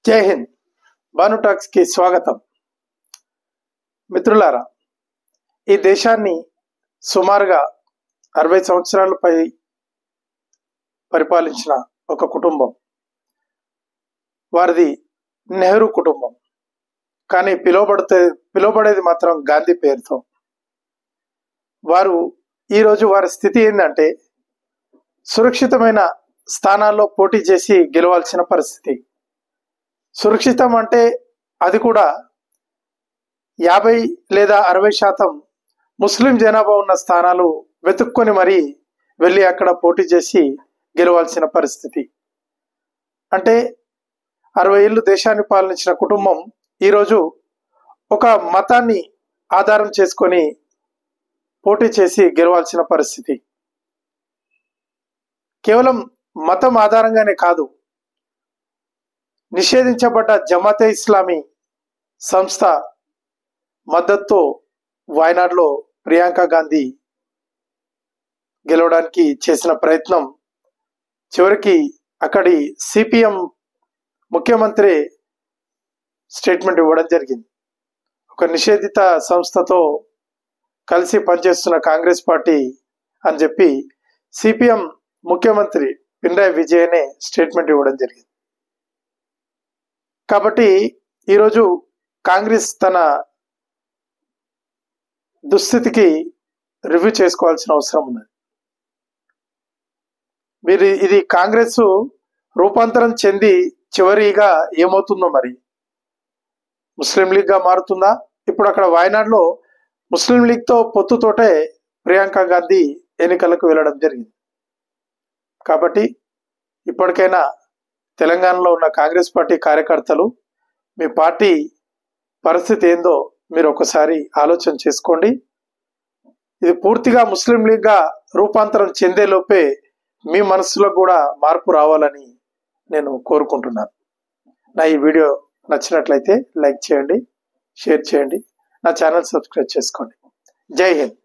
జై హింద్. భాను టాక్స్ కి స్వాగతం. మిత్రులారా, ఈ దేశాన్ని సుమారుగా 60 సంవత్సరాలపై పరిపాలించిన ఒక కుటుంబం, వారిది నెహ్రూ కుటుంబం. కానీ పిలువబడేది మాత్రం గాంధీ పేరుతో. వారు ఈరోజు వారి స్థితి ఏంటంటే సురక్షితమైన స్థానాల్లో పోటీ చేసి గెలవాల్సిన పరిస్థితి. సురక్షితం అంటే అది కూడా 50 లేదా 60% ముస్లిం జనాభా ఉన్న స్థానాలు వెతుక్కొని మరీ వెళ్ళి అక్కడ పోటీ చేసి గెలవాల్సిన పరిస్థితి. అంటే 60 ఏళ్ళు దేశాన్ని పాలించిన కుటుంబం ఈరోజు ఒక మతాన్ని ఆధారం చేసుకొని పోటీ చేసి గెలవాల్సిన పరిస్థితి. కేవలం మతం ఆధారంగానే కాదు, నిషేధించబడ్డ జమాతే ఇస్లామీ సంస్థ మద్దతుతో వాయనాడులో ప్రియాంక గాంధీ గెలవడానికి చేసిన ప్రయత్నం చివరికి అక్కడి సిపిఎం ముఖ్యమంత్రి స్టేట్మెంట్ ఇవ్వడం జరిగింది. ఒక నిషేధిత సంస్థతో కలిసి పనిచేస్తున్న కాంగ్రెస్ పార్టీ అని చెప్పి సిపిఎం ముఖ్యమంత్రి పినరాయి విజయనే స్టేట్మెంట్ ఇవ్వడం జరిగింది. కాబట్టి ఈరోజు కాంగ్రెస్ తన దుస్థితికి రివ్యూ చేసుకోవాల్సిన అవసరం ఉన్నది. ఇది కాంగ్రెస్ రూపాంతరం చెంది చివరిగా ఏమవుతుందో, మరి ముస్లిం లీగ్ గా మారుతుందా? ఇప్పుడు అక్కడ వాయనాడులో ముస్లిం లీగ్ తో పొత్తుతోటే ప్రియాంక గాంధీ ఎన్నికలకు వెళ్ళడం జరిగింది. కాబట్టి ఇప్పటికైనా తెలంగాణలో ఉన్న కాంగ్రెస్ పార్టీ కార్యకర్తలు, మీ పార్టీ పరిస్థితి ఏందో మీరు ఒకసారి ఆలోచన చేసుకోండి. ఇది పూర్తిగా ముస్లిం లీగ్గా రూపాంతరం చెందే లోపే మీ మనసులో కూడా మార్పు రావాలని నేను కోరుకుంటున్నాను. నా ఈ వీడియో నచ్చినట్లయితే లైక్ చేయండి, షేర్ చేయండి, నా ఛానల్ సబ్స్క్రైబ్ చేసుకోండి. జై హింద్.